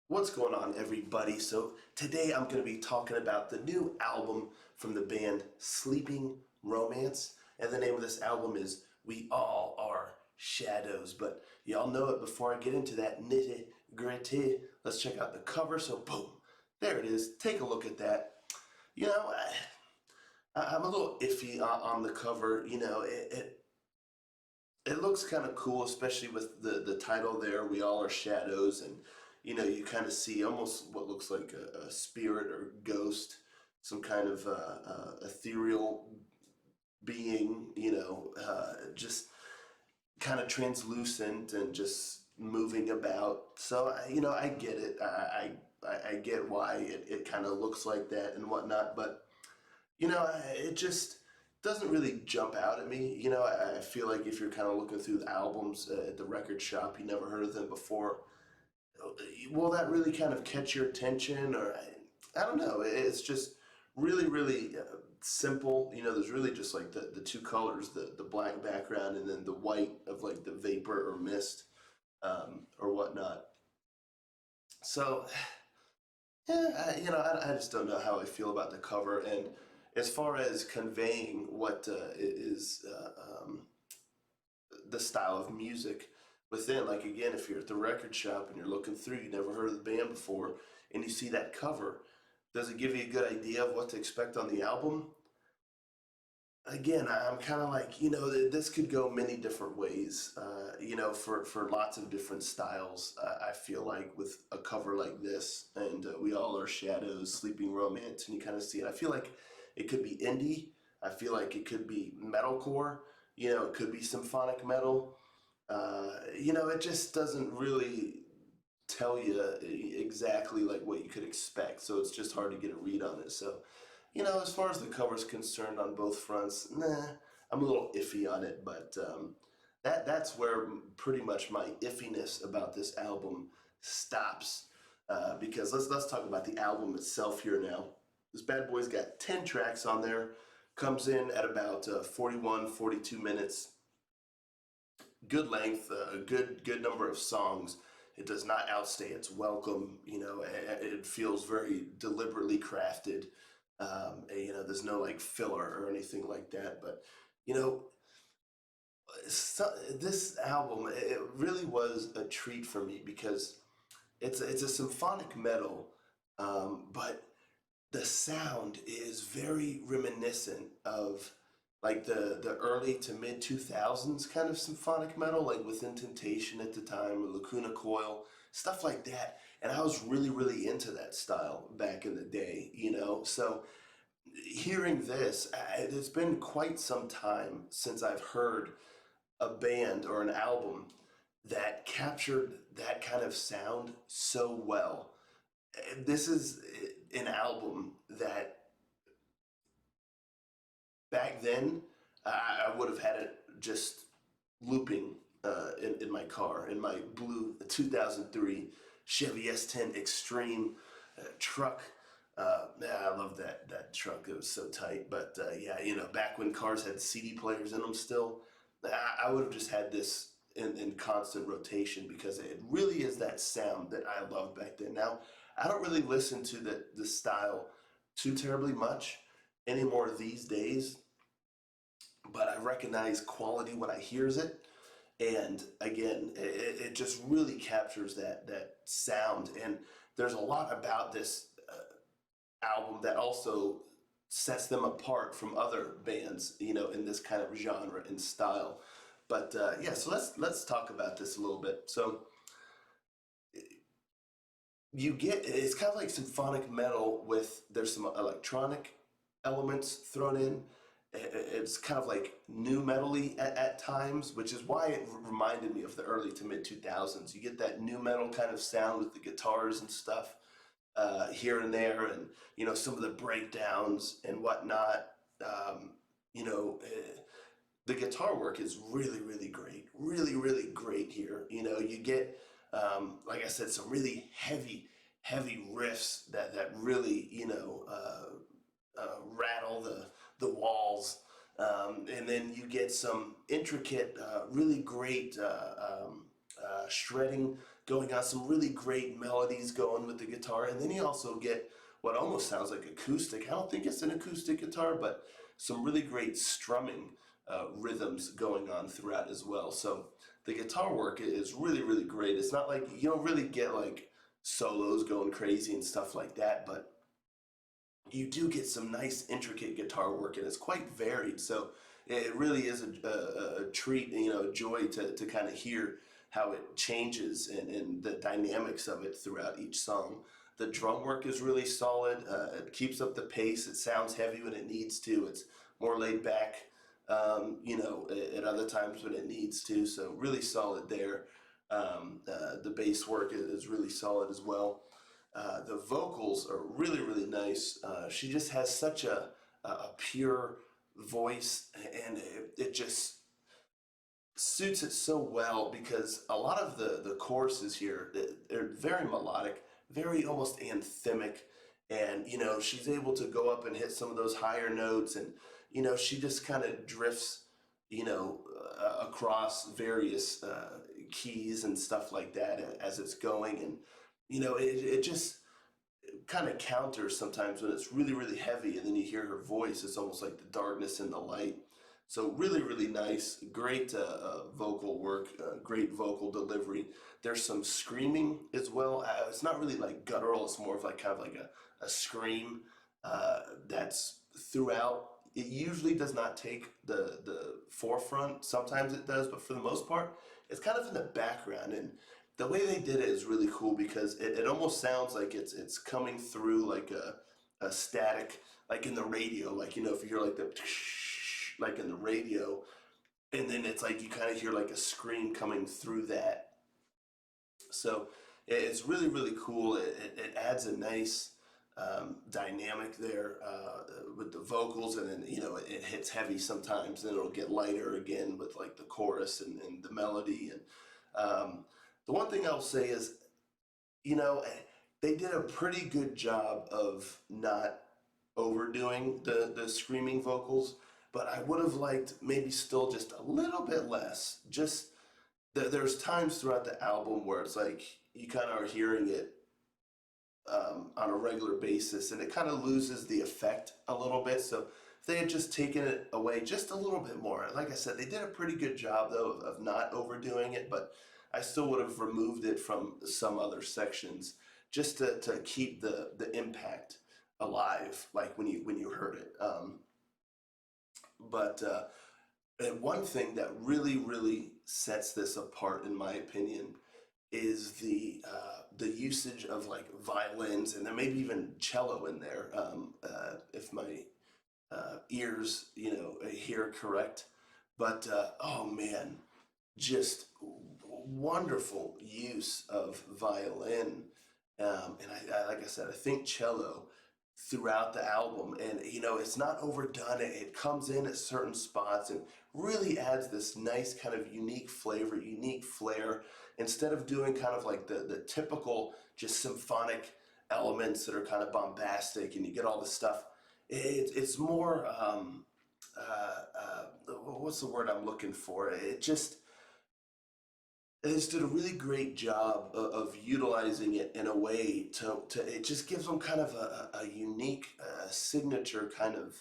What's going on, everybody? So, today I'm going to be talking about the new album from the band Sleeping Romance. And the name of this album is We All Are Shadows. But y'all know it. Before I get into that nitty gritty, let's check out the cover. So, boom, there it is. Take a look at that. You know, I'm a little iffy on the cover. It looks kind of cool, especially with the title there, We All Are Shadows, and you kind of see almost what looks like a spirit or ghost, some kind of ethereal being, just kind of translucent and just moving about. So, I get it. I get why it kind of looks like that and whatnot, but it just doesn't really jump out at me. I feel like if you're kind of looking through the albums at the record shop, you never heard of them before. Will that really kind of catch your attention? Or I don't know. It's just really, really simple. There's really just like the two colors, the black background and then the white of like the vapor or mist or whatnot. So yeah, I just don't know how I feel about the cover. And as far as conveying what is the style of music within, like again, if you're at the record shop and you're looking through, you never heard of the band before, and you see that cover, does it give you a good idea of what to expect on the album? Again, I'm kind of like, this could go many different ways, for lots of different styles. I feel like with a cover like this, and We All Are Shadows, Sleeping Romance, and you kind of see it. I feel like it could be indie. I feel like it could be metalcore. It could be symphonic metal. It just doesn't really tell you exactly like what you could expect. So it's just hard to get a read on it. So, as far as the cover's concerned on both fronts, I'm a little iffy on it. But that's where pretty much my iffiness about this album stops. Because let's talk about the album itself here now. This bad boy's got 10 tracks on there. Comes in at about 41, 42 minutes. Good length, a good number of songs. It does not outstay its welcome. It feels very deliberately crafted. There's no like filler or anything like that. But you know, this album, it really was a treat for me because it's a symphonic metal, but the sound is very reminiscent of like the early to mid 2000s kind of symphonic metal, like Within Temptation at the time, or Lacuna Coil, stuff like that. And I was really, really into that style back in the day. So hearing this, it's been quite some time since I've heard a band or an album that captured that kind of sound so well. This is an album that back then I would have had it just looping in my car, in my blue 2003 Chevy S10 Extreme truck. Yeah, I love that truck. It was so tight. But yeah, back when cars had CD players in them still, I would have just had this in constant rotation because it really is that sound that I loved back then. Now, I don't really listen to the style too terribly much anymore these days, but I recognize quality when I hears it. And again, it just really captures that sound. And there's a lot about this album that also sets them apart from other bands, in this kind of genre and style. But yeah, so let's talk about this a little bit. So it's kind of like symphonic metal with there's some electronic elements thrown in. It's kind of like new metal-y at times, which is why it reminded me of the early to mid 2000s. You get that new metal kind of sound with the guitars and stuff here and there, and some of the breakdowns and whatnot. The guitar work is really, really great. Really, really great here. You get, like I said, some really heavy, heavy riffs that really, rattle the walls. And then you get some intricate, really great shredding going on, some really great melodies going with the guitar, and then you also get what almost sounds like acoustic. I don't think it's an acoustic guitar, but some really great strumming rhythms going on throughout as well. So the guitar work is really, really great. It's not like you don't really get like solos going crazy and stuff like that, but you do get some nice intricate guitar work, and it's quite varied. So it really is a treat, a joy to kind of hear how it changes and the dynamics of it throughout each song. The drum work is really solid. It keeps up the pace. It sounds heavy when it needs to. It's more laid back, at other times when it needs to. So really solid there. The bass work is really solid as well. The vocals are really, really nice. She just has such a pure voice, and it just suits it so well because a lot of the choruses here, they're very melodic, very almost anthemic, and she's able to go up and hit some of those higher notes, and she just kind of drifts across various keys and stuff like that as it's going, and it just kind of counters sometimes when it's really, really heavy and then you hear her voice. It's almost like the darkness and the light. So really, really nice, great vocal work, great vocal delivery. There's some screaming as well. It's not really like guttural. It's more of like kind of like a scream that's throughout. It usually does not take the forefront. Sometimes it does, but for the most part, it's kind of in the background. And the way they did it is really cool because it almost sounds like it's coming through like a static, like in the radio, like if you hear like the like in the radio, and then it's like you kind of hear like a scream coming through that. So it's really, really cool. It adds a nice dynamic there with the vocals, and then it hits heavy sometimes, then it'll get lighter again with like the chorus and the melody. And the one thing I'll say is, you know, they did a pretty good job of not overdoing the screaming vocals, but I would have liked maybe still just a little bit less. Just there's times throughout the album where it's like you kind of are hearing it on a regular basis, and it kind of loses the effect a little bit. So if they had just taken it away just a little bit more, like I said, they did a pretty good job though of not overdoing it, but I still would have removed it from some other sections just to keep the impact alive, like when you heard it. But and one thing that really, really sets this apart, in my opinion, is the usage of like violins and then maybe even cello in there, if my ears, hear correct. But oh man, just wonderful use of violin, and I like I said, I think cello throughout the album, and it's not overdone. It comes in at certain spots and really adds this nice kind of unique flavor, unique flair, instead of doing kind of like the typical just symphonic elements that are kind of bombastic and you get all this stuff. It's more what's the word I'm looking for? It just did a really great job of utilizing it in a way to it just gives them kind of a unique signature kind of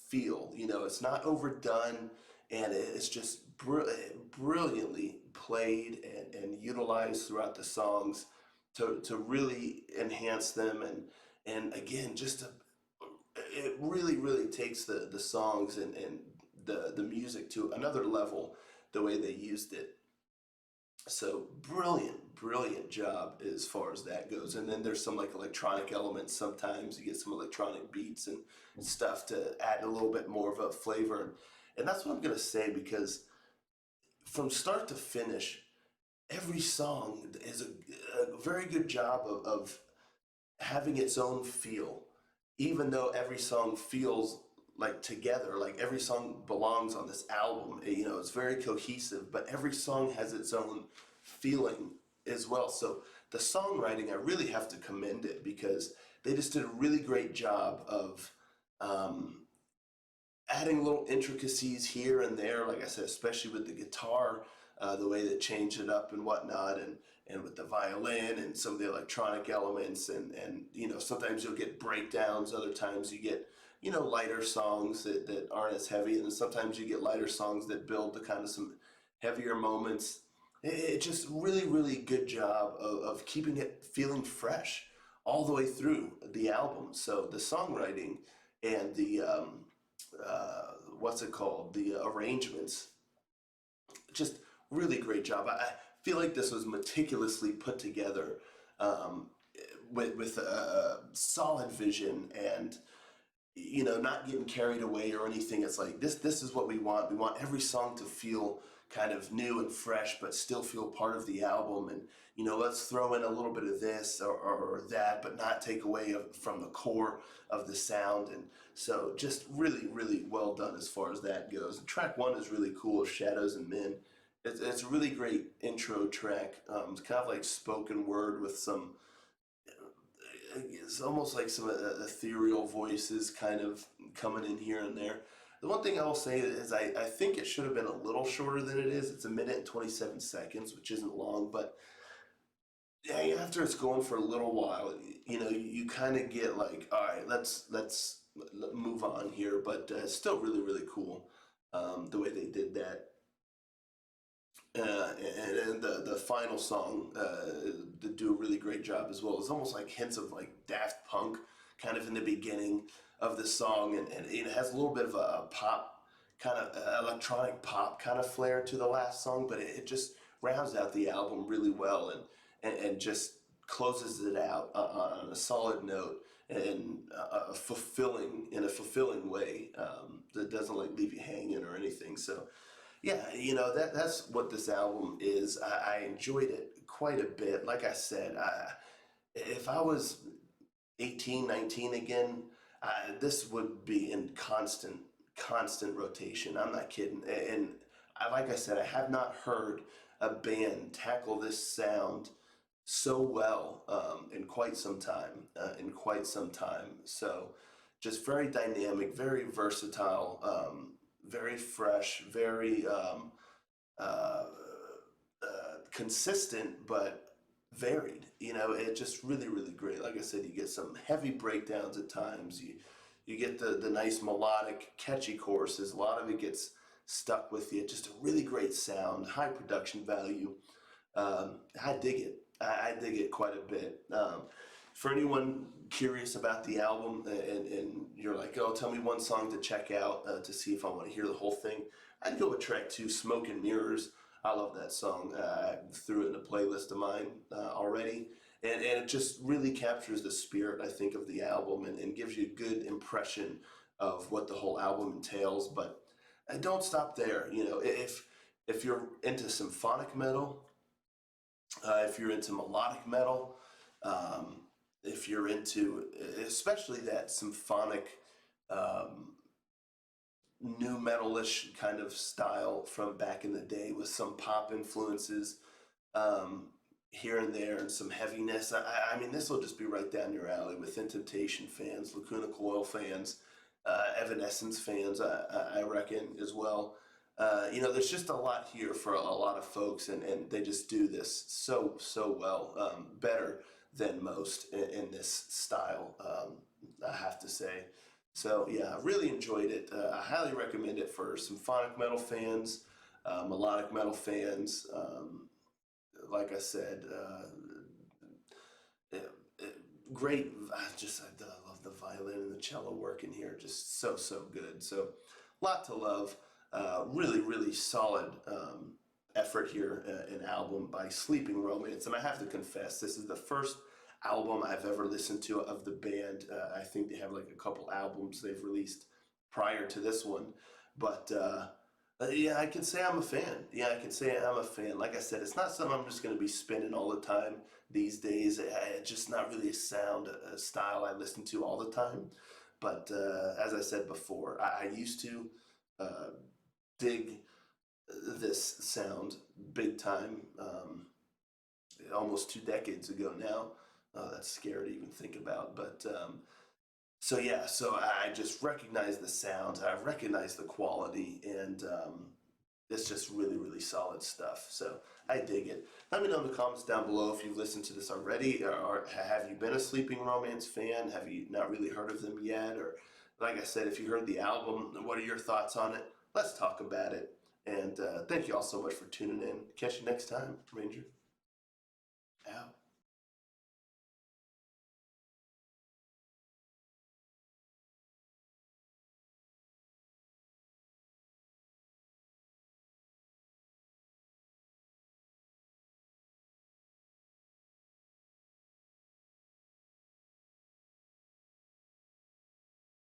feel. It's not overdone, and it's just brilliantly played and utilized throughout the songs to really enhance them, and again, it really, really takes the songs and the music to another level the way they used it. So brilliant, brilliant job as far as that goes. And then there's some like electronic elements. Sometimes you get some electronic beats and stuff to add a little bit more of a flavor. And that's what I'm gonna say, because from start to finish, every song is a very good job of having its own feel, even though every song feels like together, like every song belongs on this album. It's very cohesive, but every song has its own feeling as well. So the songwriting, I really have to commend it, because they just did a really great job of adding little intricacies here and there, like I said, especially with the guitar, the way they changed it up and whatnot, and with the violin and some of the electronic elements, and sometimes you'll get breakdowns, other times you get lighter songs that aren't as heavy, and then sometimes you get lighter songs that build to kind of some heavier moments. It just really, really good job of keeping it feeling fresh all the way through the album. So the songwriting and the what's it called, the arrangements, just really great job. I feel like this was meticulously put together, um, with a solid vision, and not getting carried away or anything. It's like this is what we want. We want every song to feel kind of new and fresh, but still feel part of the album. And let's throw in a little bit of this or that, but not take away from the core of the sound. And so just really, really well done as far as that goes. And track one is really cool, Shadows and Men. It's a really great intro track. It's kind of like spoken word with some, it's almost like some ethereal voices kind of coming in here and there. The one thing I will say is I think it should have been a little shorter than it is. It's 1 minute and 27 seconds, which isn't long, but yeah, after it's going for a little while, you kind of get like, all right, let's move on here. But still really, really cool, the way they did that. And the final song, they do a really great job as well. It's almost like hints of like Daft Punk kind of in the beginning of the song, and it has a little bit of a pop, kind of electronic pop kind of flair to the last song, but it just rounds out the album really well, and just closes it out on a solid note, and in a fulfilling way, that doesn't like leave you hanging or anything. So yeah, that's what this album is. I enjoyed it quite a bit. Like I said, if I was 18, 19 again, this would be in constant rotation. I'm not kidding. And like I said, I have not heard a band tackle this sound so well, in quite some time. So just very dynamic, very versatile, very fresh, very uh, consistent, but varied. It just really, really great. Like I said, you get some heavy breakdowns at times. You get the nice melodic, catchy choruses. A lot of it gets stuck with you. Just a really great sound, high production value. I dig it. I dig it quite a bit. For anyone curious about the album, and you're like, oh, tell me one song to check out, to see if I want to hear the whole thing, I'd go with track two, Smoke and Mirrors. I love that song. I threw it in a playlist of mine already. And it just really captures the spirit, I think, of the album, and gives you a good impression of what the whole album entails. But don't stop there. If you're into symphonic metal, if you're into melodic metal, um, if you're into especially that symphonic, um, new metalish kind of style from back in the day with some pop influences, um, here and there, and some heaviness. I mean, this will just be right down your alley. Within Temptation fans, Lacuna Coil fans, Evanescence fans, I reckon as well. There's just a lot here for a lot of folks, and they just do this so well, better than most in this style, I have to say. So yeah, I really enjoyed it. I highly recommend it for symphonic metal fans, melodic metal fans. Like I said, uh, uh, great. I love the violin and the cello work in here. Just so good. So, lot to love. Really, really solid, effort here, an album by Sleeping Romance. And I have to confess, this is the first album I've ever listened to of the band. I think they have like a couple albums they've released prior to this one. But yeah, I can say I'm a fan. Yeah, I can say I'm a fan. Like I said, it's not something I'm just going to be spinning all the time these days. It's just not really a sound, a style I listen to all the time. But as I said before, I used to uh, dig this sound big time, almost 2 decades ago now. That's scary to even think about. But so yeah, so I just recognize the sound, I recognize the quality, and it's just really, really solid stuff. So I dig it. Let me know in the comments down below if you've listened to this already, or have you been a Sleeping Romance fan? Have you not really heard of them yet? Or, like I said, if you heard the album, what are your thoughts on it? Let's talk about it. And thank you all so much for tuning in. Catch you next time, Ranger. Out.